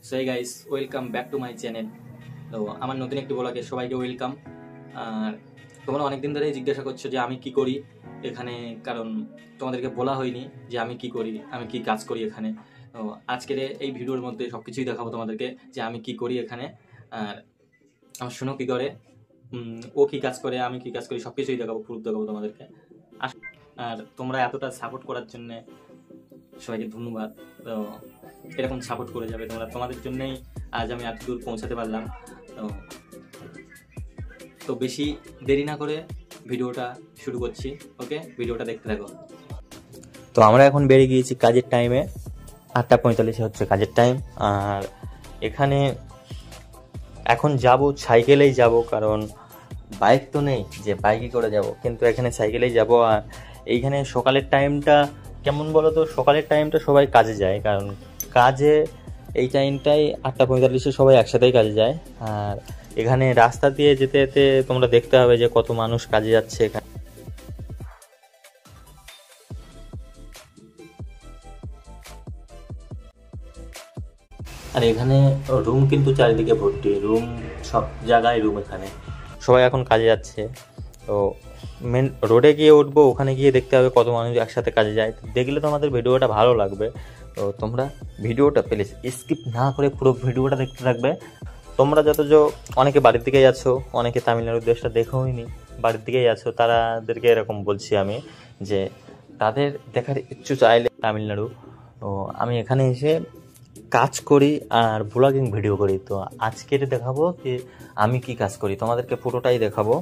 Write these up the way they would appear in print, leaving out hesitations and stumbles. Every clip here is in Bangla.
So hey guys, welcome back to my channel. তো আমার নতুন একটি ব্লগে সবাইকে ওয়েলকাম। আর তোমরা অনেকদিন ধরেই জিজ্ঞাসা করছো যে আমি কি করি এখানে, কারণ তোমাদেরকে বলা হয়নি যে আমি কি করি, আমি কি কাজ করি এখানে। তো আজকের এই ভিডিওর মধ্যে সব কিছুই দেখাবো তোমাদেরকে, যে আমি কি করি এখানে, আর আমার শোনো কী করে, ও কী কাজ করে, আমি কী কাজ করি, সব কিছুই দেখাবো, প্রুফ দেখাবো তোমাদেরকে। আর তোমরা এতটা সাপোর্ট করার জন্যে সবাইকে ধন্যবাদ। তো এরকম সাপোর্ট করে যাবে তোমরা, তোমাদের জন্যই আজ আমি এত দূর পৌঁছাতে পারলাম। তো বেশি দেরি না করে ভিডিওটা শুরু করছি। ওকে, ভিডিওটা দেখতে থাকো। তো আমরা এখন বেরিয়ে গিয়েছি কাজের টাইমে, 8:45 হচ্ছে কাজের টাইম। আর এখানে এখন যাব সাইকেলেই যাব, কারণ বাইক তো নেই যে বাইকে করে যাব, কিন্তু এখানে সাইকেলেই যাব। আর এইখানে সকালের টাইমটা কেমন বলো তো, সকালের টাইমটা সবাই কাজে যায়, কারণ কাজে এই টাইমটাই 8:45 সবাই একসাথেই কাজে যায়। আর এখানে রাস্তা দিয়ে যেতে যেতে তোমরা দেখতে হবে যে কত মানুষ কাজে যাচ্ছে এখানে। আর এখানে রুম কিন্তু চারিদিকে ভর্তি, রুম সব জায়গায় রুম, এখানে সবাই এখন কাজে যাচ্ছে। তো মেন রোডে গিয়ে উঠবো, ওখানে গিয়ে দেখতে হবে কত মানুষ একসাথে কাজে যায়। দেখলে তোমাদের ভিডিওটা ভালো লাগবে। তো তোমরা ভিডিওটা প্লিজ স্কিপ না করে পুরো ভিডিওটা দেখতে থাকবে। তোমরা অনেকে বাড়ির দিকেই আছো, অনেকে তামিলনাড়ুর দেশটা দেখোইনি, বাড়ির দিকেই আছো, তাদেরকে এরকম বলছি আমি যে তাদের দেখার ইচ্ছু চাইলে তামিলনাড়ু। তো আমি এখানে এসে কাজ করি আর ব্লগিং ভিডিও করি। তো আজকের দেখাবো যে আমি কি কাজ করি, তোমাদেরকে পুরোটাই দেখাবো।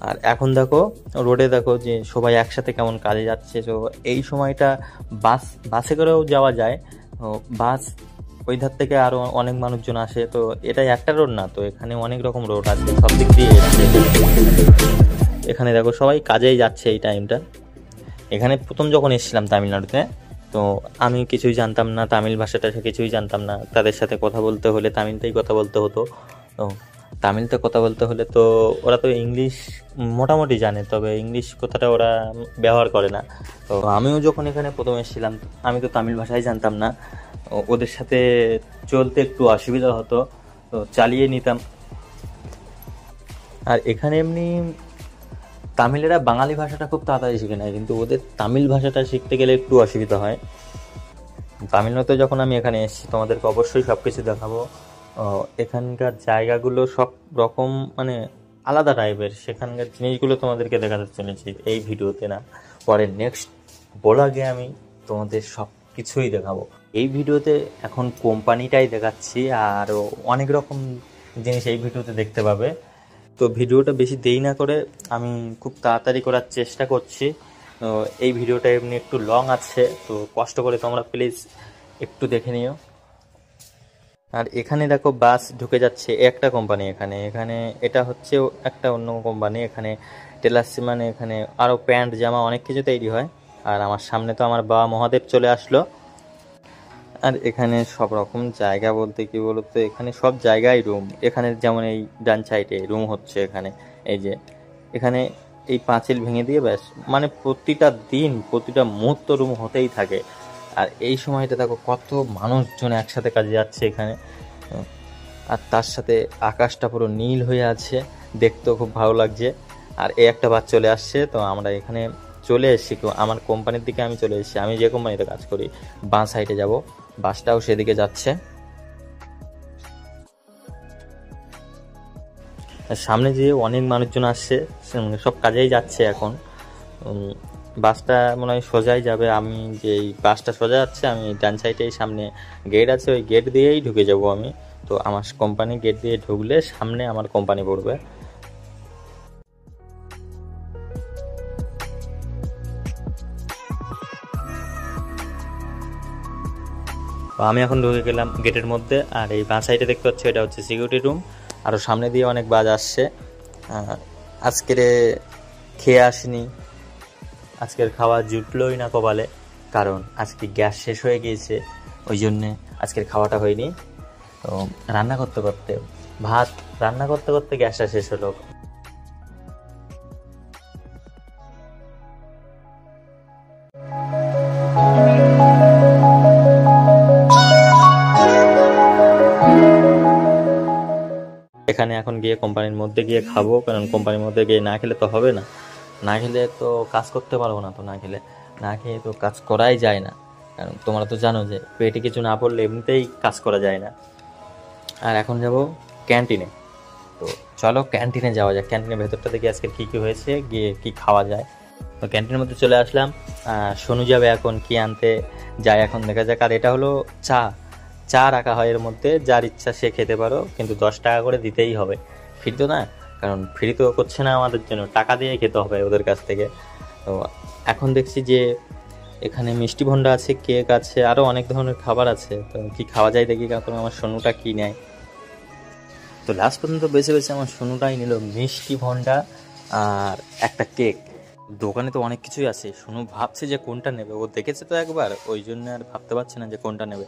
আর এখন দেখো রোডে দেখো যে সবাই একসাথে কেমন কাজে যাচ্ছে। তো এই সময়টা বাসে করেও যাওয়া যায়। তো বাস ওই ধার থেকে আরও অনেক মানুষজন আসে। তো এটা একটা রোড না, তো এখানে অনেক রকম রোড আছে, সব দিক দিয়ে এখানে দেখো সবাই কাজেই যাচ্ছে এই টাইমটা। এখানে প্রথম যখন এসেছিলাম তামিলনাড়ুতে, তো আমি কিছুই জানতাম না, তামিল ভাষাটা কিছুই জানতাম না। তাদের সাথে কথা বলতে হলে তামিলটাই কথা বলতে হতো। তো তামিলতে কথা বলতে হলে তো ওরা তো ইংলিশ মোটামুটি জানে, তবে ইংলিশ কথাটা ওরা ব্যবহার করে না। তো আমিও যখন এখানে প্রথম এসেছিলাম, আমি তো তামিল ভাষাই জানতাম না, ওদের সাথে চলতে একটু অসুবিধা হতো, তো চালিয়ে নিতাম। আর এখানে এমনি তামিলেরা বাঙালি ভাষাটা খুব তাড়াতাড়ি শিখে নেয়, কিন্তু ওদের তামিল ভাষাটা শিখতে গেলে একটু অসুবিধা হয়। তামিলনাড়ুতে যখন আমি এখানে এসেছি, তোমাদেরকে অবশ্যই সব কিছু দেখাবো। এখানকার জায়গাগুলো সব রকম মানে আলাদা টাইপের, সেখানকার জিনিসগুলো তোমাদেরকে দেখাতে চলেছি এই ভিডিওতে, না পরে নেক্সট ব্লগে আমি তোমাদের সব কিছুই দেখাবো। এই ভিডিওতে এখন কোম্পানিটাই দেখাচ্ছি, আর অনেক রকম জিনিস এই ভিডিওতে দেখতে পাবে। তো ভিডিওটা বেশি দেরি না করে আমি খুব তাড়াতাড়ি করার চেষ্টা করছি। এই ভিডিওটা এমনি একটু লং আছে, তো কষ্ট করে তোমরা প্লিজ একটু দেখে নিও। আর এখানে দেখো বাস ঢুকে যাচ্ছে একটা কোম্পানি, এখানে এটা হচ্ছে একটা অন্য কোম্পানি। এখানে টেলার্স মানে এখানে আরও প্যান্ট জামা অনেক কিছু তৈরি হয়। আর আমার সামনে তো আমার বাবা মহাদেব চলে আসলো। আর এখানে সব রকম জায়গা বলতে কি বলতো, এখানে সব জায়গায় রুম। এখানে যেমন এই ডান সাইডে রুম হচ্ছে, এখানে এই যে এখানে এই পাঁচিল ভেঙে দিয়ে ব্যাস, মানে প্রতিটা দিন প্রতিটা মুহূর্ত রুম হতেই থাকে। আর এই সময়টা দেখো কত মানুষজন একসাথে কাজে যাচ্ছে এখানে। আর তার সাথে আকাশটা পুরো নীল হয়ে আছে, দেখতেও খুব ভালো লাগছে। আর এই একটা বাস চলে আসছে। তো আমরা এখানে চলে এসেছি, আমার কোম্পানির দিকে আমি চলে এসেছি। আমি যে কোম্পানিতে কাজ করি বাঁ সাইডে যাব, বাসটাও সেদিকে যাচ্ছে। সামনে যে অনেক মানুষজন আসছে, সব কাজেই যাচ্ছে এখন। বাসটা মনে হয় সোজাই যাবে, আমি যে বাসটা সোজা যাচ্ছে, আমি ডান সাইডে সামনে গেট আছে, ওই গেট দিয়েই ঢুকে যাব আমি। তো আমার কোম্পানি গেট দিয়ে ঢুকলে সামনে আমার কোম্পানি পড়বে। আমি এখন ঢুকে গেলাম গেটের মধ্যে। আর এই বাঁ সাইডে দেখতে পাচ্ছি, এটা হচ্ছে সিকিউরিটি রুম। আরও সামনে দিয়ে অনেক বাস আসছে। আজকের খেয়ে আসিনি, আজকের খাওয়া জুটলোই না কপালে, কারণ আজকে গ্যাস শেষ হয়ে গিয়েছে, ওই জন্যে আজকের খাওয়াটা হয়নি। তো ভাত রান্না করতে করতে গ্যাসটা শেষ হলো। এখানে এখন গিয়ে কোম্পানির মধ্যে গিয়ে খাবো, কারণ কোম্পানির মধ্যে গিয়ে না খেলে তো হবে না, না খেলে তো কাজ করতে পারবো না। তো না খেয়ে তো কাজ করাই যায় না, কারণ তোমরা তো জানো যে পেটে কিছু না পড়লে এমনিতেই কাজ করা যায় না। আর এখন যাব ক্যান্টিনে। তো চলো ক্যান্টিনে যাওয়া যাক, ক্যান্টিনের ভেতরটা দেখি আজকে কী কী হয়েছে, গিয়ে কি খাওয়া যায়। তো ক্যান্টিনের মধ্যে চলে আসলাম। সোনু যাবে এখন কি আনতে যায়, এখন দেখা যাক। আর এটা হলো চা রাখা হয় এর মধ্যে, যার ইচ্ছা সে খেতে পারো, কিন্তু 10 টাকা করে দিতেই হবে, ফ্রি তো না, কারণ ফ্রি তো করছে না আমাদের জন্য, টাকা দিয়ে খেতে হবে ওদের কাছ থেকে। তো এখন দেখছি যে এখানে মিষ্টি ভন্ডা আছে, কেক আছে, আরও অনেক ধরনের খাবার আছে। তো কি খাওয়া যায় দেখি, কারণ আমার সোনুটা কি নেয়। তো লাস্ট পর্যন্ত বেছে আমার সোনুটাই নিল মিষ্টি ভন্ডা আর একটা কেক। দোকানে তো অনেক কিছুই আছে, সোনু ভাবছে যে কোনটা নেবে, ও দেখেছে তো একবার, ওই জন্য আর ভাবতে পারছে না যে কোনটা নেবে,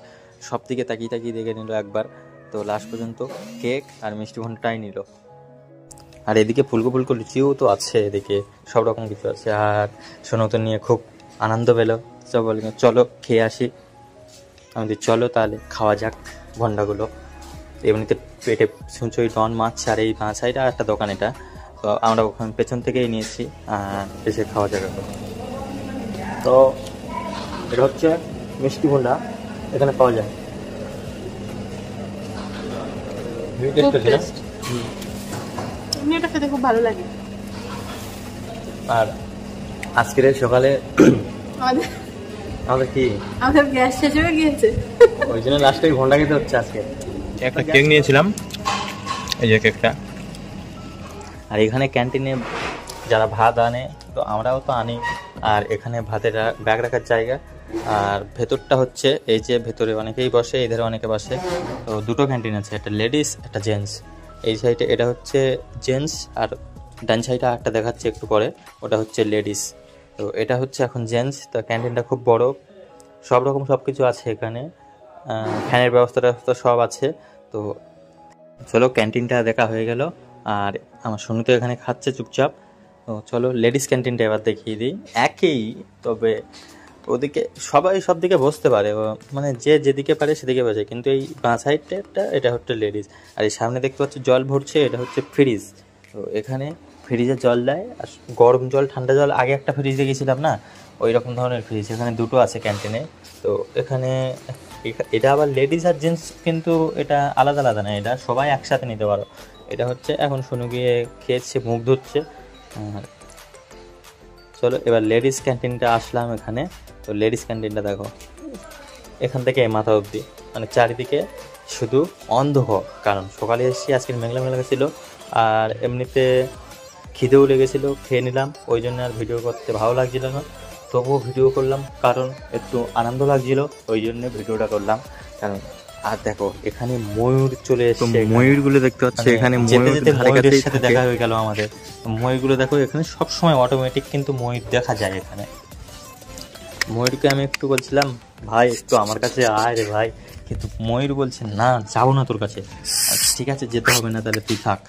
সব দিকে তাকিয়ে দেখে নিল একবার। তো লাস্ট পর্যন্ত কেক আর মিষ্টি ভন্ডাটাই নিল। আর এদিকে ফুলকো লুচিও তো আছে, এদিকে সব রকম কিছু আছে। আর সোনু তো নিয়ে খুব আনন্দ পেল। চলো খেয়ে আসি। আমি চলো তাহলে খাওয়া যাক ভন্ডাগুলো। এমনিতে পেটে সুঞ্চই টন মারছে। আর এই বাঁ সাইডে একটা দোকান, এটা তো আমরা ওখানে পেছন থেকেই নিয়েছি, আর এসে খাওয়া যাবে। তো এটা হচ্ছে মিষ্টি ভন্ডা, এখানে পাওয়া যায়। এটা খেতে খুব ভালো লাগে। আর আজকের সকালে আমাদের কি আমাদের গ্যাস শেষ হয়ে গিয়েছে, ওই জন্য লাস্টে ভন্ডা খেতে হচ্ছে। আজকে একটা কেক নিয়েছিলাম, এই যে কেকটা। আর এখানে ক্যান্টিনে যারা ভাত আনে, তো আমরাও তো আনি। আর এখানে ভাতের ব্যাগ রাখার জায়গা। আর ভেতরটা হচ্ছে এই যে ভেতরে অনেকেই বসে, এই ধারে অনেকে বসে। তো দুটো ক্যান্টিন আছে, একটা লেডিস একটা জেন্টস। এই সাইডে এটা হচ্ছে জেন্টস, আর ডান সাইডে একটা দেখাচ্ছে একটু পরে, ওটা হচ্ছে লেডিস। তো এটা হচ্ছে এখন জেন্টস। তো ক্যান্টিনটা খুব বড়, সব রকম সব কিছু আছে এখানে, ফ্যানের ব্যবস্থা সব আছে। তো চলো ক্যান্টিনটা দেখা হয়ে গেল। আর আমার সোনু তো এখানে খাচ্ছে চুপচাপ। তো চলো লেডিস ক্যান্টিনটা এবার দেখিয়ে দিই। একই, তবে ওদিকে সবাই সব দিকে বসতে পারে, মানে যে যেদিকে পারে সেদিকে বসে, কিন্তু এই বাঁ সাইডটা এটা হচ্ছে লেডিস। আর এই সামনে দেখতে পাচ্ছি জল ভরছে, এটা হচ্ছে ফ্রিজ। তো এখানে ফ্রিজে জল দেয়, আর গরম জল ঠান্ডা জল। আগে একটা ফ্রিজ দেখেছিলাম না, ওই রকম ধরনের ফ্রিজ এখানে দুটো আছে ক্যান্টিনে। তো এখানে এটা আবার লেডিস আর জেন্টস, কিন্তু এটা আলাদা আলাদা না, এটা সবাই একসাথে নিতে পারো। এটা হচ্ছে এখন সোনু গিয়ে খেয়েছে, মুখ ধুচ্ছে। চলো এবার লেডিস ক্যান্টিনটা আসলাম এখানে। তো লেডিস ক্যান্টিনটা দেখো, এখান থেকে মাথা অবধি, মানে চারিদিকে শুধু অন্ধকার, কারণ সকালে এসেছি, আজকের মেঘলা ছিল। আর এমনিতে খিদেও লেগেছিলো, খেয়ে নিলাম, ওই জন্য আর ভিডিও করতে ভালো লাগছিল না, তবুও ভিডিও করলাম, কারণ একটু আনন্দ লাগছিল, ওই জন্য ভিডিওটা করলাম। কারণ আর দেখো এখানে ময়ূর চলে এসেছে, ময়ূরগুলো দেখতে পাচ্ছি এখানে, ময়ূরের সাথে দেখা হয়ে গেল আমাদের। ময়ূরগুলো দেখো এখানে সবসময় অটোমেটিক কিন্তু ময়ূর দেখা যায় এখানে। ময়ূরকে আমি একটু বলছিলাম, ভাই একটু আমার কাছে আয় রে ভাই, কিন্তু ময়ূর বলছে না, যাবো না তোর কাছে। ঠিক আছে, যেতে হবে না, তাহলে তুই থাক।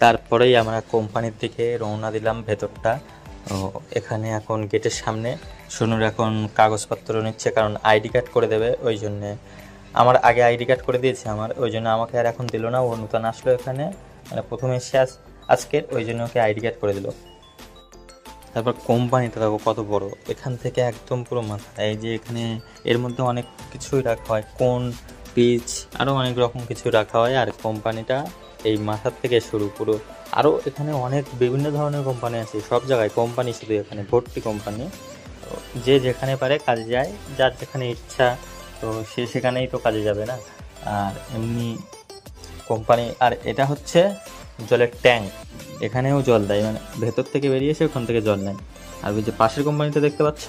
তারপরেই আমরা কোম্পানির দিকে রওনা দিলাম ভেতরটা। এখানে এখন গেটের সামনে সোনুর এখন কাগজপত্র নিচ্ছে, কারণ আইডি কার্ড করে দেবে, ওই জন্যে। আমার আগে আইডি কার্ড করে দিয়েছে আমার, ওই জন্য আমাকে আর এখন দিল না, ও নতুন আসলো এখানে, মানে প্রথমে এসে আজকের, ওই জন্য ওকে আইডি কার্ড করে দিল। তারপর কোম্পানিটা দেখো কত বড়, এখান থেকে একদম পুরো মাথা। এই যে এখানে এর মধ্যে অনেক কিছুই রাখা হয়, কোন পিচ, আরও অনেক রকম কিছু রাখা হয়। আর কোম্পানিটা এই মাথার থেকে শুরু পুরো, আরও এখানে অনেক বিভিন্ন ধরনের কোম্পানি আছে, সব জায়গায় কোম্পানি, শুধু এখানে ভর্তি কোম্পানি। যে যেখানে পারে কাজে যায়, যার যেখানে ইচ্ছা, তো সে সেখানেই তো কাজে যাবে না। আর এমনি কোম্পানি, আর এটা হচ্ছে জলের ট্যাঙ্ক, এখানেও জল দেয়, মানে ভেতর থেকে বেরিয়ে এসে ওখান থেকে জল নেয়। আর ওই যে পাশের কোম্পানিটা দেখতে পাচ্ছ,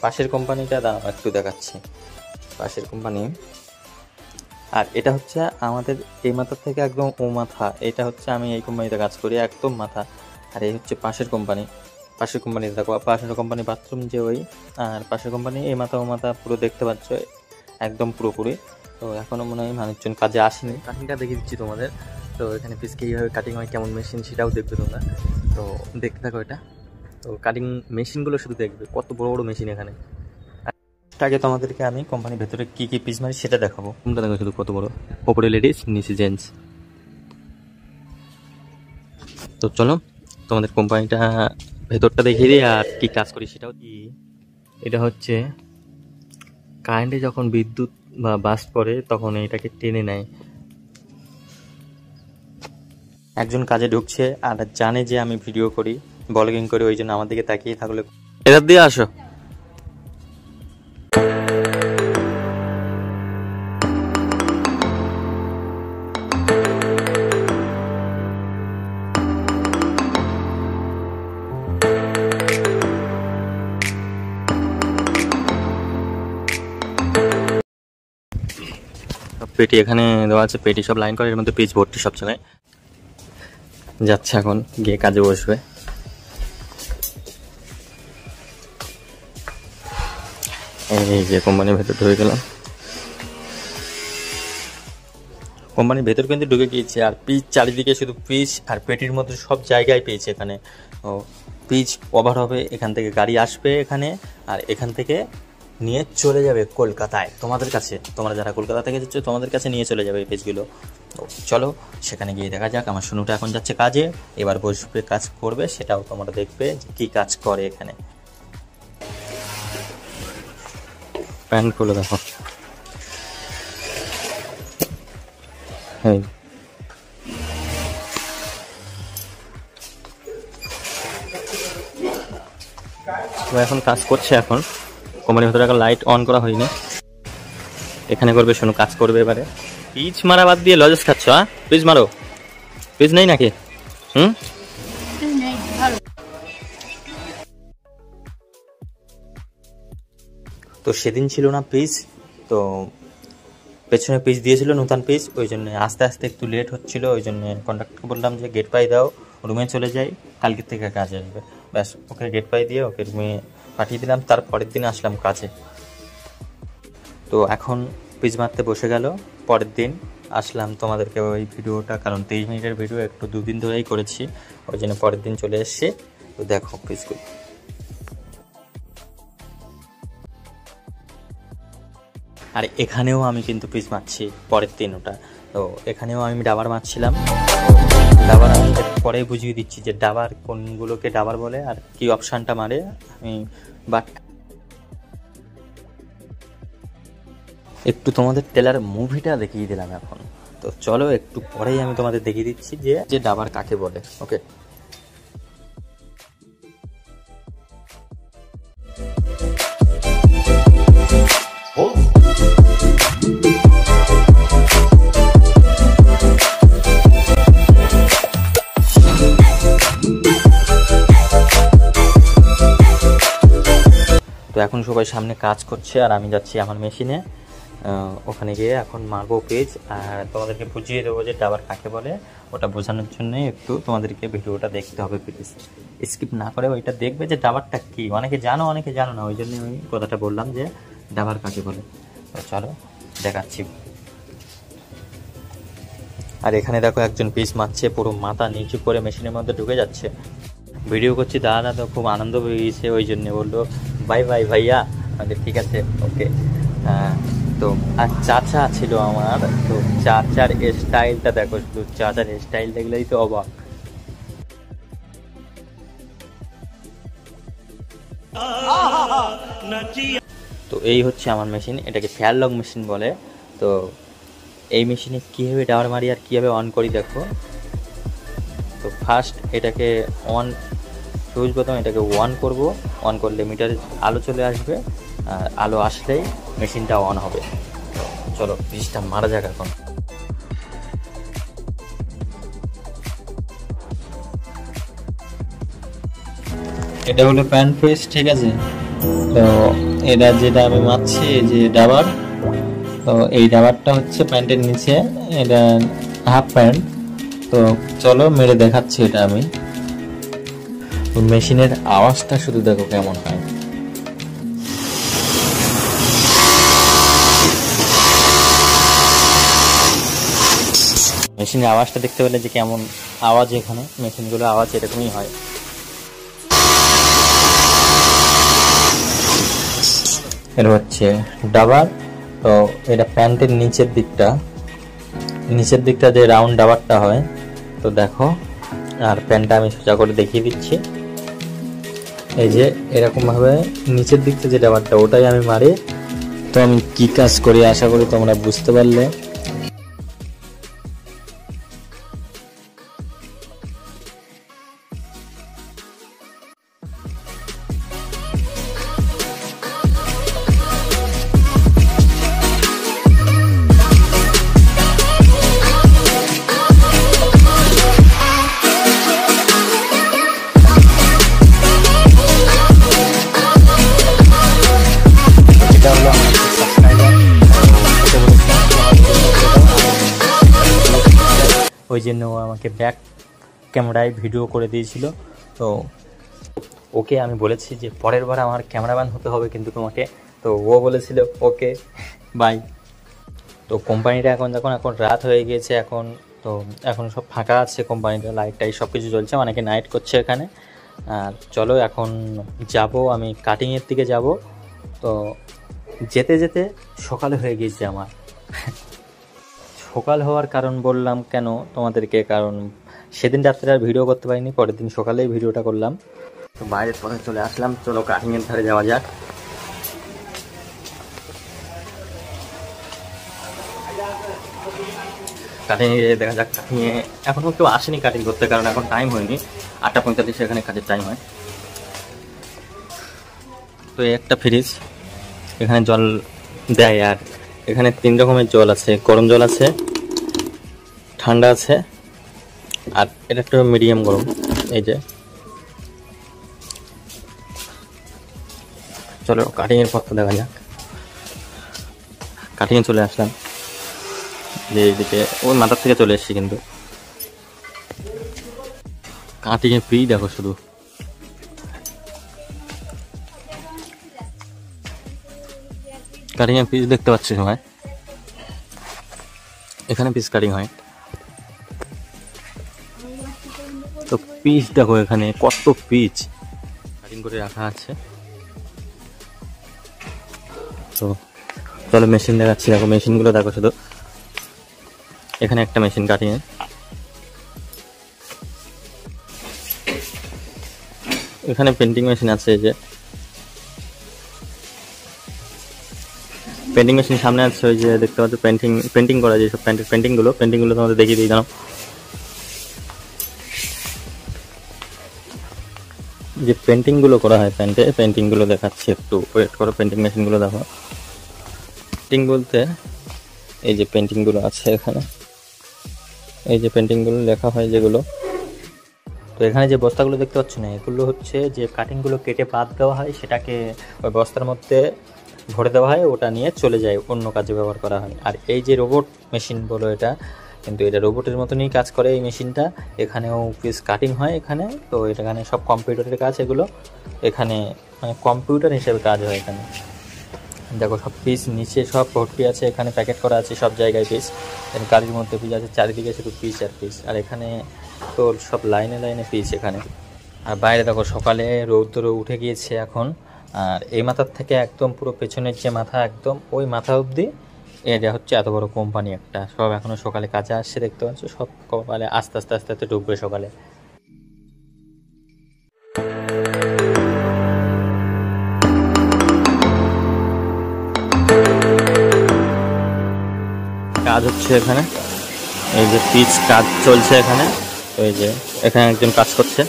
পাশের কোম্পানিটা দাঁড়াও একটু দেখাচ্ছি, পাশের কোম্পানি। আর এটা হচ্ছে আমাদের এই মাথার থেকে একদম ও মাথা, এটা হচ্ছে আমি এই কোম্পানিতে কাজ করি, একদম মাথা। আর এই হচ্ছে পাশের কোম্পানি, দেখো পাশের কোম্পানি বাথরুম যে ওই, আর পাশের কোম্পানি এই মাথা ও মাথা পুরো দেখতে পাচ্ছ একদম পুরোপুরি। তো এখনও মনে হয় মানুষজন কাজে আসেনি। কাটিংটা দেখিয়ে দিচ্ছি তোমাদের। তো এখানে পিসকে কীভাবে কাটিং হয়, কেমন মেশিন, সেটাও দেখবে তোমরা। তো দেখতে থাকো এটা। তো কাটিং মেশিনগুলো শুধু দেখবে, কত বড় বড় মেশিন এখানে। আগে তোমাদেরকে আমি কোম্পানির ভেতরে কী কী পিস মারি সেটা দেখাবো। তোমরা দেখো শুধু কত বড়, ওপরে লেডিস নিচে জেন্টস। তো চলো তোমাদের কোম্পানিটা ভেতরটা দেখিয়ে দিই আর কি কাজ করি সেটাও। এটা হচ্ছে কারেন্টে যখন বিদ্যুৎ বা বাস্ট পড়ে তখন এটাকে টেনে নেয়। একজন কাজে ঢুকছে আর জানে যে আমি ভিডিও করি, ব্লগিং করি, ওই জন্য আমার দিকে তাকিয়ে থাকলে এটার দিয়ে আসো। পেটি এখানে দেওয়া আছে, পেটি সব লাইন করে, এর মধ্যে পিচ ভর্তি সব জায়গায়। যাচ্ছে এখন গিয়ে কাজে বসবে। এই যে কোম্পানির ভেতর ঢুকে গেলাম। কোম্পানির ভেতর কিন্তু ঢুকে গিয়েছে আর পিচ চারিদিকে শুধু পিচ আর পেটির মধ্যে সব জায়গায় পেয়েছে এখানে। ও পিচ কভার হবে, এখান থেকে গাড়ি আসবে এখানে আর এখান থেকে নিয়ে চলে যাবে কলকাতায় তোমাদের কাছে। তোমরা যারা কলকাতা থেকে যাচ্ছ তোমাদের কাছে নিয়ে চলে যাবে এই পেজগুলো। তো চলো সেখানে গিয়ে দেখা যাক। আমার সোনুটা এখন যাচ্ছে কাজে, এবার বসবে কাজ করবে, সেটাও তোমরা দেখবে যে কী কাজ করে এখানে। প্যান্ট খুলে দেখো। হ্যাঁ এখন কাজ করছে। এখন কোম্পানির ভেতরে এখন লাইট অন করা হয়নি, এখানে করবে শোনো, কাজ করবে এবারে। পিচ মারা বাদ দিয়ে লজেস খাচ্ছ? হ্যাঁ পিচ মারো, পিচ নেই নাকি? তো সেদিন ছিল না পিচ, তো পেছনে পিচ দিয়েছিল নতুন পিচ, ওই জন্য আস্তে আস্তে একটু লেট হচ্ছিল। ওই জন্য কন্ডাক্টরকে বললাম যে গেট পাই দাও, রুমে চলে যাই, কালকের থেকে কাজে আসবে। ব্যাস ওকে গেট পাই দিয়ে ওকে রুমে পাঠিয়ে দিলাম। তার পরের দিন আসলাম কাজে। তো এখন পিচ মারতে বসে গেল। পরের দিন আসলাম তোমাদেরকে ওই ভিডিওটা, কারণ 23 মিনিটের ভিডিও একটু 2 দিন ধরেই করেছি, ওই জন্য পরের দিন চলে এসছি। তো দেখো পিচগুলো। আর এখানেও আমি কিন্তু পিচ মারছি পরের দিন ওটা। তো এখানেও আমি ডাবার মারছিলাম। ডাবার আমি পরে বুঝিয়ে দিচ্ছি যে ডাবার কোনগুলোকে ডাবার বলে আর কি অপশানটা মারে আমি। বাট একটু তোমাদের টেলার মুভিটা দেখিয়ে দিলাম এখন। তো চলো একটু পরেই আমি তোমাদের দেখিয়ে দিচ্ছি যে ডাবার কাকে বলে। ওকে, তো এখন সবাই সামনে কাজ করছে আর আমি যাচ্ছি আমার মেশিনে, ওখানে গিয়ে এখন মারবো পেজ আর তোমাদেরকে বুঝিয়ে দেবো যে ডাবার কাকে বলে। ওটা বোঝানোর জন্যই একটু তোমাদেরকে ভিডিওটা দেখতে হবে, প্লিজ স্কিপ না করে ওইটা দেখবে যে ডাবারটা কি। অনেকে জানো অনেকে জানো না, ওই জন্য আমি কথাটা বললাম যে ডাবার কাকে বলে। তো চলো দেখাচ্ছি। আর এখানে দেখো একজন পিস মারছে, পুরো মাথা নিচু করে মেশিনের মধ্যে ঢুকে যাচ্ছে। ভিডিও করছি, দাদা তো খুব আনন্দ হয়ে গেছে, ওই জন্য বললো বাই বাই ভাইয়া। আমাদের ঠিক আছে, ওকে। তো আর চাচা ছিল আমার, তো চাচার স্টাইলটা দেখো, শুধু চাচার স্টাইল দেখলেই তো অবাক। তো এই হচ্ছে আমার মেশিন, এটাকে ফেয়ার লক মেশিন বলে। তো এই মেশিনে কীভাবে ডাওয়ার মারি আর কীভাবে অন করি দেখো। তো ফার্স্ট এটাকে অন, সহজ প্রথম এটাকে অন করব। অন করলে মিটারে আলো চলে আসবে, আর আলো আসলেই মেশিনটা অন হবে। চলো পিচটা মারা যাক এখন। এটা হলো প্যান্ট পিস, ঠিক আছে। তো এটা যেটা আমি মারছি এই যে ডাবার, তো এই ডাবারটা হচ্ছে প্যান্টের নিচে, এটা হাফ প্যান্ট। তো চলো মেরে দেখাচ্ছি এটা আমি। মেশিনের আওয়াজটা শুধু দেখো কেমন হয়। মেশিনের আওয়াজটা দেখতে পেলে যে কেমন আওয়াজ, এখানে মেশিনগুলো আওয়াজ এরকমই হয়। এটা হচ্ছে ডাবার। তো এটা প্যান্টের নিচের দিকটা যে রাউন্ড ডাবারটা হয়। তো দেখো আর প্যানটা আমি সোজা করে দেখিয়ে দিচ্ছি। এই যে এরকম ভাবে নিচের দিক থেকে যে রাবারটা ওটাই আমি মারি। তো আমি কি কাজ করি আশা করি তোমরা বুঝতে পারলে। এটা হলো আমার সাবস্ক্রাইবার, ওই জন্য ও আমাকে ব্যাক ক্যামেরায় ভিডিও করে দিয়েছিল। তো ওকে আমি বলেছি যে পরের বার আমার ক্যামেরাম্যান হতে হবে কিন্তু তোমাকে। তো ও বলেছিল ওকে বাই। তো কোম্পানিটা এখন রাত হয়ে গিয়েছে, এখন সব ফাঁকা আছে, কোম্পানিটা লাইটটাই সব কিছু চলছে, অনেকে নাইট করছে এখানে। আর চলো এখন যাব আমি কাটিংয়ের দিকে যাব। তো যেতে যেতে সকাল হয়ে গিয়েছে আমার। সকাল হওয়ার কারণ বললাম কেন তোমাদেরকে, কারণ সেদিন রাত্রে আর ভিডিও করতে পারিনি, পরের দিন সকালেই ভিডিওটা করলাম। তো বাইরের পথে চলে আসলাম, চলো কাটিংয়ের ধারে যাওয়া যাক। কাটিংয়ে দেখা যাক। কাটিংয়ে এখনও কেউ আসেনি কাটিং করতে, কারণ এখন টাইম হয়নি, 8:45 এখানে কাজের টাইম হয়। তো এই একটা ফ্রিজ, এখানে জল দেয়। আর এখানে 3 রকমের জল আছে, গরম জল আছে, ঠান্ডা আছে, আর এটা একটা মিডিয়াম গরম। এই যে চলো কাটিংয়ের পথটা দেখা যাক। কাটিংয়ে চলে আসলাম, যে এইদিকে ওই মাথার থেকে চলে এসেছি, কিন্তু কাটিংয়ে ফ্রি দেখো শুধু। কাটিংয়ের পিস দেখতে পাচ্ছি সবাই, এখানে পিস কাটিং হয়। তো পিস দেখো এখানে কত পিস কাটিং করে রাখা আছে। তো চলো মেশিন দেখাচ্ছি, দেখো মেশিনগুলো দেখো শুধু। এখানে একটা মেশিন কাটিং এর, এখানে পেন্টিং মেশিন আছে। এই যে পেন্টিং মেশিন সামনে আছে, ওই যে দেখতে পাচ্ছ পেন্টিং করা যেসব পেন্টিংগুলো তোমাদের দেখিয়ে দিই জানো। যে পেন্টিংগুলো করা হয় প্যান্টে, পেন্টিংগুলো দেখাচ্ছি, একটু ওয়েট করো। পেন্টিং মেশিনগুলো দেখো। পেন্টিং বলতে এই যে পেন্টিংগুলো আছে এখানে, এই যে পেন্টিংগুলো লেখা হয় যেগুলো। তো এখানে যে বস্তাগুলো দেখতে পাচ্ছ না, এগুলো হচ্ছে যে কাটিংগুলো কেটে বাদ দেওয়া হয়, সেটাকে ওই বস্তার মধ্যে ভরে দেওয়া হয়, ওটা নিয়ে চলে যায়, অন্য কাজে ব্যবহার করা হয়। আর এই যে রোবট মেশিন বলো এটা, কিন্তু এটা রোবটের মতনই কাজ করে এই মেশিনটা। এখানেও পিস কাটিং হয় এখানে। তো এখানে সব কম্পিউটারের কাজ, এগুলো এখানে মানে কম্পিউটার হিসেবে কাজ হয় এখানে। দেখো সব পিস নিচে সব ভর্তি আছে, এখানে প্যাকেট করা আছে সব জায়গায় পিস। গাড়ির মধ্যে পিস আছে, চারিদিকে শুধু পিস আর পিস। আর এখানে তো সব লাইনে লাইনে পিস এখানে। আর বাইরে দেখো সকালে রৌদ্র উঠে গিয়েছে এখন। আর এই মাথার থেকে একদম পুরো পেছনের যে মাথা, একদম ওই মাথা অবধি এটা হচ্ছে এত বড় কোম্পানি একটা। সব এখনো সকালে কাজে আসছে, দেখতে পাচ্ছ। সব কপালে আস্তে আস্তে আস্তে আস্তে ঢুকবে সকালে। কাজ হচ্ছে এখানে, এই যে পিচ কাজ চলছে এখানে। তো এই যে এখানে একজন কাজ করছে।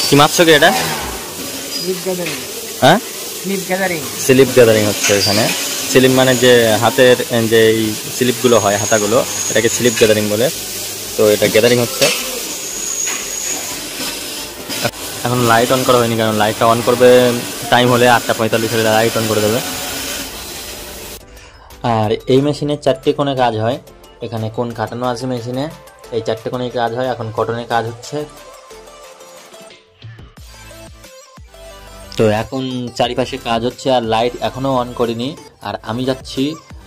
কি মারছো কি এটা? হ্যাঁ, স্লিপ গ্যাদারিং হচ্ছে এখানে। স্লিপ মানে যে হাতের যে স্লিপগুলো হয়, হাতাগুলো, এটাকে স্লিপ গ্যাদারিং বলে। তো এটা গ্যাদারিং হচ্ছে। এখন লাইট অন করা হয়নি, কারণ লাইটটা অন করবে টাইম হলে 8:45 হলে লাইট অন করে দেবে। আর এই মেশিনের 4টে কোণে কাজ হয়। এখানে কোণ কাটানো আছে মেশিনে, এই 4টে কোণে কাজ হয়। এখন কটনে কাজ হচ্ছে। তো এখন চারিপাশে কাজ হচ্ছে, আর লাইট এখনও অন করিনি। আর আমি যাচ্ছি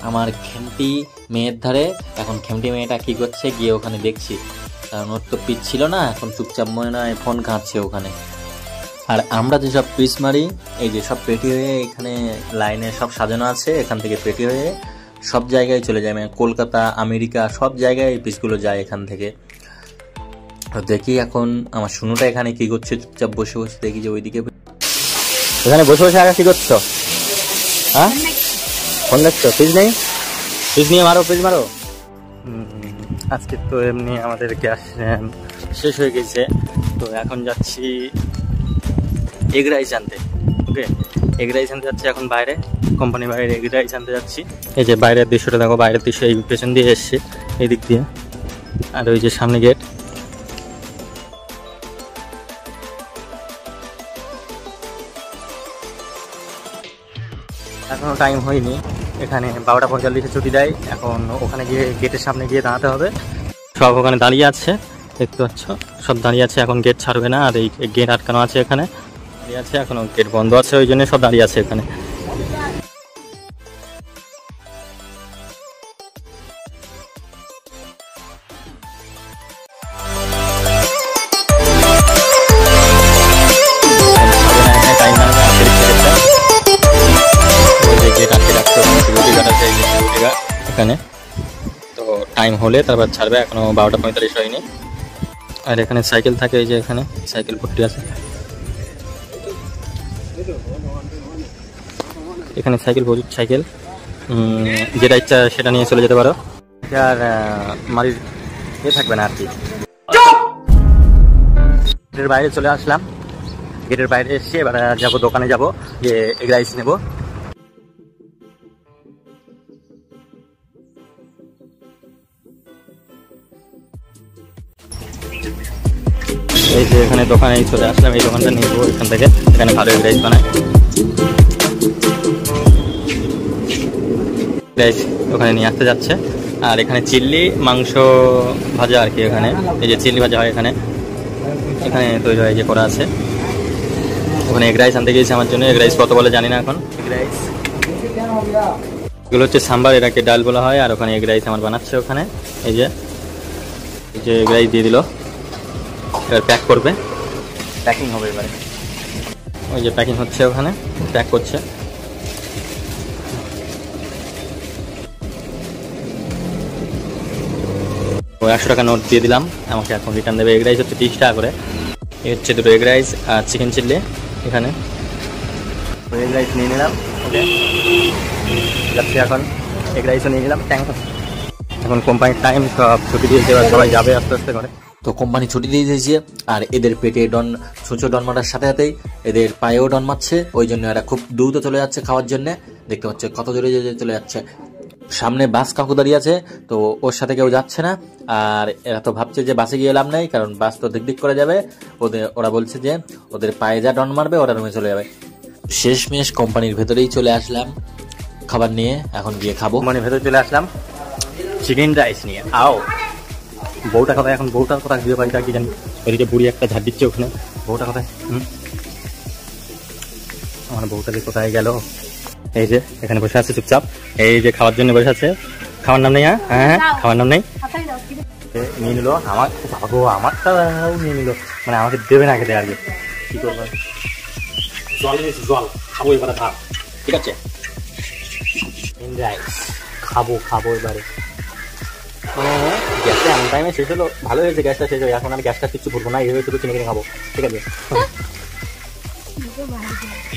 আমার খেমটি মেয়ের ধারে। এখন খেমটি মেয়েটা কী করছে গিয়ে ওখানে দেখছি, কারণ ওর তো পিচ ছিল না, এখন চুপচাপ মনে নয় ফোন ঘাঁটছে ওখানে। আর আমরা যেসব পিস মারি, এই যে সব পেটি হয়ে এখানে লাইনে সব সাজানো আছে, এখান থেকে পেটি হয়ে সব জায়গায় চলে যায়, মানে কলকাতা, আমেরিকা, সব জায়গায় এই পিসগুলো যায় এখান থেকে। তো দেখি এখন আমার শুনুটা এখানে কি করছে, চুপচাপ বসে বসে দেখি যে ওইদিকে এখানে বসে বসে আগে কি করছো? হ্যাঁ, ফোন দেখছো? পিস নেই, পিস নিয়ে মারো, পিস মারো। আজকে তো এমনি আমাদের গ্যাস শেষ হয়ে গেছে, তো এখন যাচ্ছি এগ রাইস আনতে। ওকে, এগ রাইস আনতে যাচ্ছি এখন বাইরে, কোম্পানি বাইরে এগ রাইস আনতে যাচ্ছি। এই যে বাইরের দৃশ্যটা দেখো, বাইরের দৃশ্য এই পেছন দিয়ে এসছে এই দিক দিয়ে, আর ওই যে সামনে গেট। এখনও টাইম হয়নি, এখানে 12টা 45-এ ছুটি দেয়। এখন ওখানে গিয়ে গেটের সামনে গিয়ে দাঁড়াতে হবে। সব ওখানে দাঁড়িয়ে আছে, দেখতে পাচ্ছ, সব দাঁড়িয়ে আছে। এখন গেট ছাড়বে না, আর এই গেট আটকানো আছে, এখানে দাঁড়িয়ে আছে, এখনও গেট বন্ধ আছে, ওই জন্য সব দাঁড়িয়ে আছে এখানে। এখানে তো টাইম হলে তারপর ছাড়বে, এখনো 12টা 45 হয়নি। আর এখানে সাইকেল থাকে, এই যে এখানে সাইকেল ভর্তি আছে, এখানে সাইকেল প্রচুর সাইকেল, যেটা ইচ্ছা সেটা নিয়ে চলে যেতে পারো, আর মারির থাকবে না আর কি। গেটের বাইরে চলে আসলাম, গেটের বাইরে এসে এবার যাবো দোকানে, যাবো যে এগ রাইস নেবো। এই যে এখানে দোকানে চলে আসলাম, এই দোকানটা নিয়ে যাবো এখান থেকে, এখানে ভালো এগ রাইস বানায়। রাইস ওখানে নিয়ে আসতে যাচ্ছে, আর এখানে চিল্লি মাংস ভাজা আর কি, এখানে এই যে চিল্লি ভাজা হয় এখানে, এখানে তৈরি হয় যে করা আছে। ওখানে এগ রাইস আনতে গিয়েছে আমার জন্য, এগ রাইস কত বলে জানি না এখন। এগ রাইস এগুলো হচ্ছে সাম্বার, এটাকে ডাল বলা হয়, আর ওখানে এগ রাইস আমার বানাচ্ছে ওখানে। এই যে এগ রাইস দিয়ে দিল, এবার প্যাক করবে, প্যাকিং হবে এবারে। ওই যে প্যাকিং হচ্ছে, ওখানে প্যাক করছে। ও 100 টাকা নোট দিয়ে দিলাম, আমাকে এখন রিটার্ন দেবে। এগ রাইস হচ্ছে 30 টাকা করে, এই হচ্ছে দুটো এগ রাইস আর চিকেন চিল্লি। এখানে এগ রাইস নিয়ে নিলাম, ওকে যাচ্ছি এখন, এগ রাইসও নিয়ে নিলাম। এখন কোম্পানির টাইম, সব ছুটি দিয়েছে, সবাই যাবে আস্তে আস্তে করে। তো কোম্পানি ছুটি দিয়ে দিয়েছে, আর এদের পেটে ছুঁচো ডন মারার সাথে সাথেই এদের পায়েও ডন মারছে, ওই জন্য এরা খুব দ্রুত চলে যাচ্ছে খাওয়ার জন্য। দেখতে পাচ্ছে কত জোরে চলে যাচ্ছে। সামনে বাস কাকু দাঁড়িয়ে আছে, তো ওর সাথে কেউ যাচ্ছে না, আর এরা তো ভাবছে যে বাসে গিয়ে লাভ নাই, কারণ বাস তো দিক করে যাবে। ওরা বলছে যে ওদের পায়ে যা ডন মারবে ওরা রুমে চলে যাবে। শেষমেশ কোম্পানির ভেতরেই চলে আসলাম খাবার নিয়ে, এখন গিয়ে খাবো। কোম্পানির ভেতরে চলে আসলাম চিকেন রাইস নিয়ে। আও বউটা কোথায়? এখন বউটার কথা দিয়ে বাড়িটা কি জানি, ওইদিকে বুড়ি একটা ঝাড় দিচ্ছে ওখানে। বউটা কোথায়? আমার বউটা যে কোথায় গেল? এই যে এখানে বসে আছে চুপচাপ, এই যে খাওয়ার জন্য বসে আছে। খাওয়ার নাম নেই? হ্যাঁ, খাওয়ার নাম নেই। নিয়ে নিল আমার, ভাবো আমারটাও নিয়ে নিল, মানে আমাকে দেবে না খেতে আর কি করবো। জল এনেছি, জল খাবো এবারে, ভাব ঠিক আছে, খাবো এবারে। গ্যাসটা এমন টাইমে শেষ হলো, ভালো হয়েছে গ্যাসটা শেষ হয়ে, এখন আমি গ্যাসটা কিছু ভরবো না, এইভাবে শুধু কিনে কিনে খাবো, ঠিক আছে।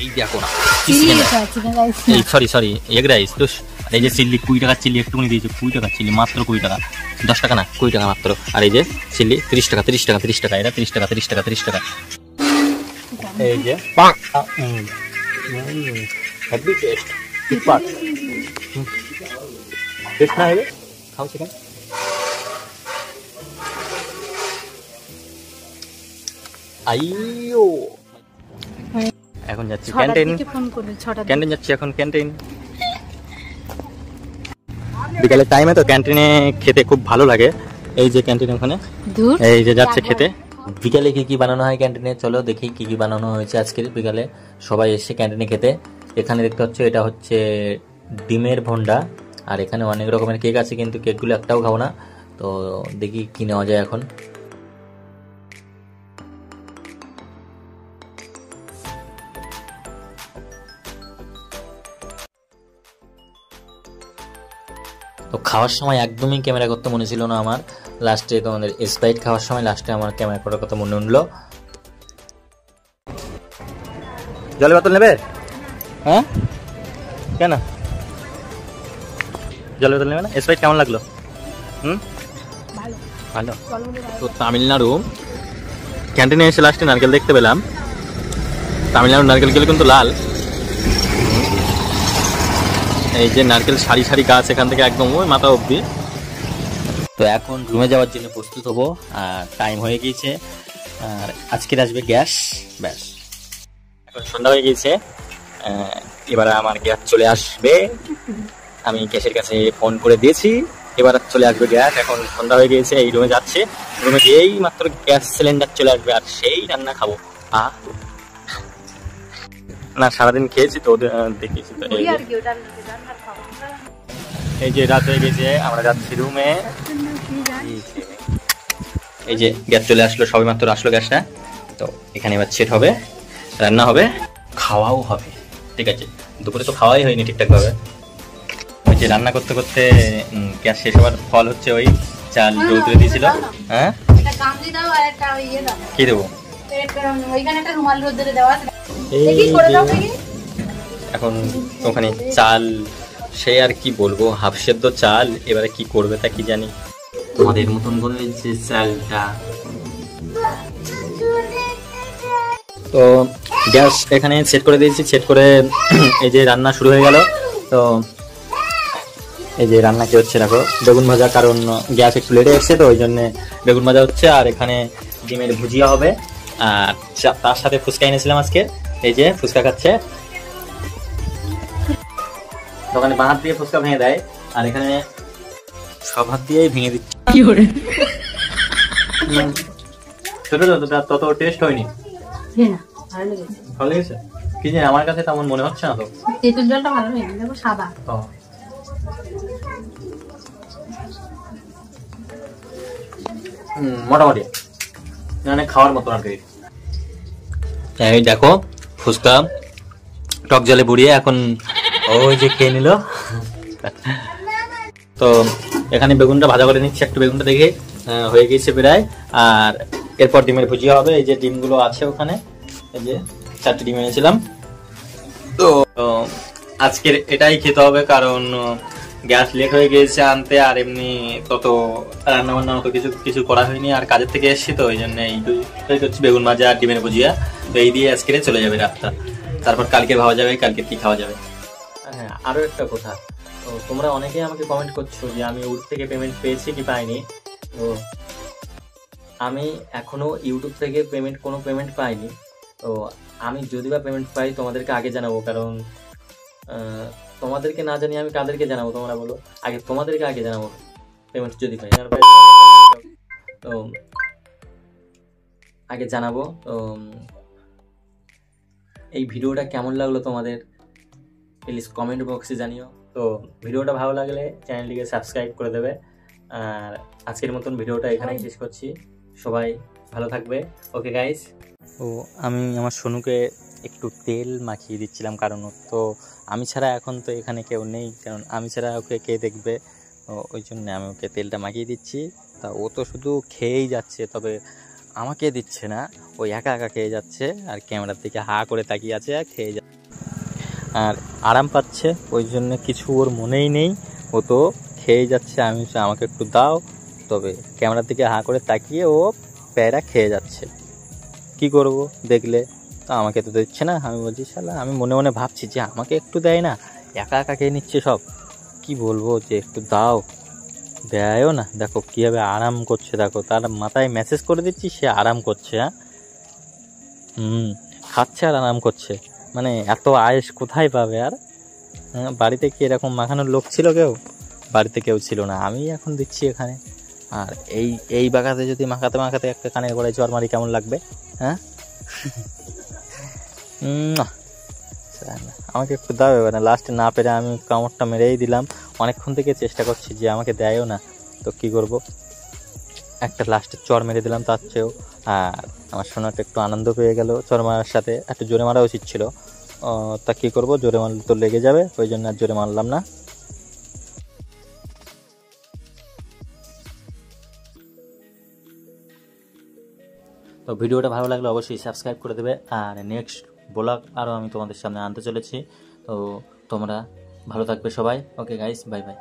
এই দেখো না, এই সরি এগ রাইস তো, এই যে চিল্লি 20 টাকা চিল্লি একটুখানি দিয়েছে, 20 টাকা চিল্লি, মাত্র 20 টাকা, 10 টাকা না 20 টাকা মাত্র। আর এই যে চিল্লি 30 টাকা, এটা 30 টাকা। এই যে হ্যাপি টেস্ট, সুপার টেস্ট না হবে, খাও চিকেন। আইও এখন যাচ্ছি ক্যান্টিন যাচ্ছি এখন ক্যান্টিন। বিকালের টাইমে তো ক্যান্টিনে খেতে খুব ভালো লাগে। এই যে ক্যান্টিন ওখানে, এই যে যাচ্ছে খেতে। বিকালে কি বানানো হয় ক্যান্টিনে, চলো দেখি কি বানানো হয়েছে আজকের বিকালে। সবাই এসে ক্যান্টিনে খেতে। এখানে দেখতে হচ্ছে এটা হচ্ছে ডিমের ভন্ডা, আর এখানে অনেক রকমের কেক আছে, কিন্তু কেকগুলো একটাও খাবো না। তো দেখি কি নেওয়া যায় এখন। তো খাওয়ার সময় একদমই ক্যামেরা করতে মনে ছিল না আমার, লাস্টে তোমাদের স্প্রাইট খাওয়ার সময় লাস্টে আমার ক্যামেরা করার কথা মনে উঠলো। জলের বোতল নেবে? হ্যাঁ কেন জলের বোতল নেবে না? স্প্রাইট কেমন লাগলো? ভালো। তো তামিলনাড়ু ক্যান্টিনে এসে লাস্টে নারকেল দেখতে পেলাম। তামিলনাড়ুর নারকেলগুলো কিন্তু লাল। এই যে নারকেল সারি সারি গাছ এখান থেকে একদম ওই মাথা অবধি। তো এখন রুমে যাওয়ার জন্য প্রস্তুত হবো, আর টাইম হয়ে গিয়েছে। আর আজকের আসবে গ্যাস, ব্যাস এখন সন্ধ্যা হয়ে গিয়েছে। এবার আমার গ্যাস চলে আসবে, আমি গ্যাসের কাছে ফোন করে দিয়েছি, এবার চলে আসবে গ্যাস। এখন সন্ধ্যা হয়ে গিয়েছে, এই রুমে যাচ্ছে, রুমে গিয়েই মাত্র গ্যাস সিলিন্ডার চলে আসবে, আর সেই রান্না খাবো। না সারাদিন খেয়েছি তো দেখেছি তো। এই যে রাত হয়ে গেছে, আমরা যাচ্ছি রুমে। এই যে গ্যাস চলে আসলো, সবে মাত্র আসলো গ্যাসটা। তো এখানে এবার সেট হবে, রান্না হবে, খাওয়াও হবে। ঠিক আছে, দুপুরে তো খাওয়াই হয়নি ঠিকঠাক ভাবে। ওই যে রান্না করতে করতে গ্যাস শেষ হওয়ার ফল হচ্ছে ওই চাল রৌদ্রে দিয়েছিল। হ্যাঁ কি দেবো? এখন ওখানে চাল, সে আর কি বলবো, হাফ সেদ্ধ চাল। এবারে কি করবে তা কি জানি। তোমাদের মতন করে যে চালটা। তো গ্যাস এখানে সেট করে দিয়েছি, সেট করে এই যে রান্না শুরু হয়ে গেল। তো এই যে রান্না কি হচ্ছে দেখো, বেগুন ভাজা, কারণ গ্যাস একটু লেটে এসছে তো ওই জন্য বেগুন ভাজা হচ্ছে। আর এখানে ডিমের ভুজিয়া হবে, আর তার সাথে ফুচকা এনেছিলাম আজকে। এই যে ফুচকা খাচ্ছে, দোকানে বাঁ হাত দিয়ে ফুচকা ভেঙে দেয়, আর এখানে সব হাত দিয়েই ভেঙে দিচ্ছে। তত টেস্ট হয়নি, ভালো লেগেছে কি জানি, আমার কাছে তেমন মনে হচ্ছে না। তো তেঁতুল জলটা ভালো নেই, দেখো সাদা। মোটামুটি মানে খাওয়ার মতো আর কি। এই দেখো ফুচকা টক জলে বুড়িয়ে এখন ওই যে খেয়ে নিল। তো এখানে বেগুনটা ভাজা করে নিচ্ছে, একটু বেগুনটা দেখে হয়ে গিয়েছে প্রায়। আর এরপর ডিমের ভুজিয়া হবে। এই যে ডিমগুলো আছে ওখানে, এই যে 4টি ডিম এনেছিলাম। তো আজকের এটাই খেতে হবে, কারণ গ্যাস লেট হয়ে গিয়েছে আনতে, আর এমনি তত রান্না বান্না মতো কিছু করা হয়নি, আর কাজের থেকে এসছি তো ওই জন্য এই হচ্ছে বেগুন ভাজা আর ডিমের ভুজিয়া। তো এই দিয়ে আজকে চলে যাবে রাতটা, তারপর কালকে ভাবা যাবে কালকে কি খাওয়া যাবে। হ্যাঁ আরো একটা কথা, তো তোমরা অনেকেই আমাকে কমেন্ট করছো যে আমি ইউটিউব থেকে পেমেন্ট পেয়েছি কি পাইনি। তো আমি এখনো ইউটিউব থেকে কোনো পেমেন্ট পাইনি। তো আমি যদি বা পেমেন্ট পাই তোমাদেরকে আগে জানাবো, কারণ তোমাদেরকে না জানিয়ে আমি কাদেরকে জানাবো তোমরা বলো? আগে তোমাদেরকে আগে জানাবো পেমেন্ট যদি পাই। তো আগে জানাবো। তো এই ভিডিওটা কেমন লাগলো তোমাদের প্লিজ কমেন্ট বক্সে জানিও। তো ভিডিওটা ভালো লাগলে চ্যানেলটিকে সাবস্ক্রাইব করে দেবে। আর আজকের মতন ভিডিওটা এখানেই শেষ করছি, সবাই ভালো থাকবে। Okay guys. ও আমি আমার সোনুকে একটু তেল মাখিয়ে দিচ্ছিলাম, কারণ তো আমি ছাড়া এখন তো এখানে কেউ নেই, কারণ আমি ছাড়া ওকে কে দেখবে, ওই জন্য আমি ওকে তেলটা মাখিয়ে দিচ্ছি। তা ও তো শুধু খেয়েই যাচ্ছে, তবে আমাকে দিচ্ছে না, ও একা একা খেয়ে যাচ্ছে, আর ক্যামেরার দিকে হা করে তাকিয়ে আছে আর খেয়ে যাচ্ছে, আর আরাম পাচ্ছে, ওই জন্য কিছু ওর মনেই নেই, ও তো খেয়ে যাচ্ছে। আমি আমাকে একটু দাও, তবে ক্যামেরার দিকে হা করে তাকিয়ে ও প্যারা খেয়ে যাচ্ছে। কি করব দেখলে, তো আমাকে তো দিচ্ছে না। আমি বলছি শালা, আমি মনে মনে ভাবছি যে আমাকে একটু দেয় না, একা একা খেয়ে নিচ্ছে সব। কি বলবো যে একটু দাও, দেয়ও না। দেখো কীভাবে আরাম করছে, দেখো তার মাথায় মেসেজ করে দিচ্ছি, সে আরাম করছে। হ্যাঁ খাচ্ছে আর আরাম করছে, মানে এত আয়েস কোথায় পাবে আর? বাড়িতে কি এরকম মাখানোর লোক ছিল কেউ? বাড়িতে কেউ ছিল না, আমি এখন দিচ্ছি এখানে। আর এই বাগাতে যদি মাখাতে মাখাতে একটা কানের গোড়ায় জ্বর মারি কেমন লাগবে? হ্যাঁ আমাকে একটু দাও এবার। লাস্টে না পেরে আমি কামড়টা মেরেই দিলাম। অনেকক্ষণ থেকে চেষ্টা করছি যে আমাকে দেয়ও না, তো কি করব, একটা লাস্টে চর মেরে দিলাম তার চেয়েও। আর আমার সোনাটা একটু আনন্দ পেয়ে গেল চর মারার সাথে, একটু জোরে মারা উচিত ছিল। তা কী করবো, জোরে মারলে তো লেগে যাবে, ওই জন্য আর জোরে মারলাম না। তো ভিডিওটা ভালো লাগলে অবশ্যই সাবস্ক্রাইব করে দেবে। আর নেক্সট ব্লগ আরও আমি তোমাদের সামনে আনতে চলেছি। তো তোমরা ভালো থাকবে সবাই। Okay guys, bye bye.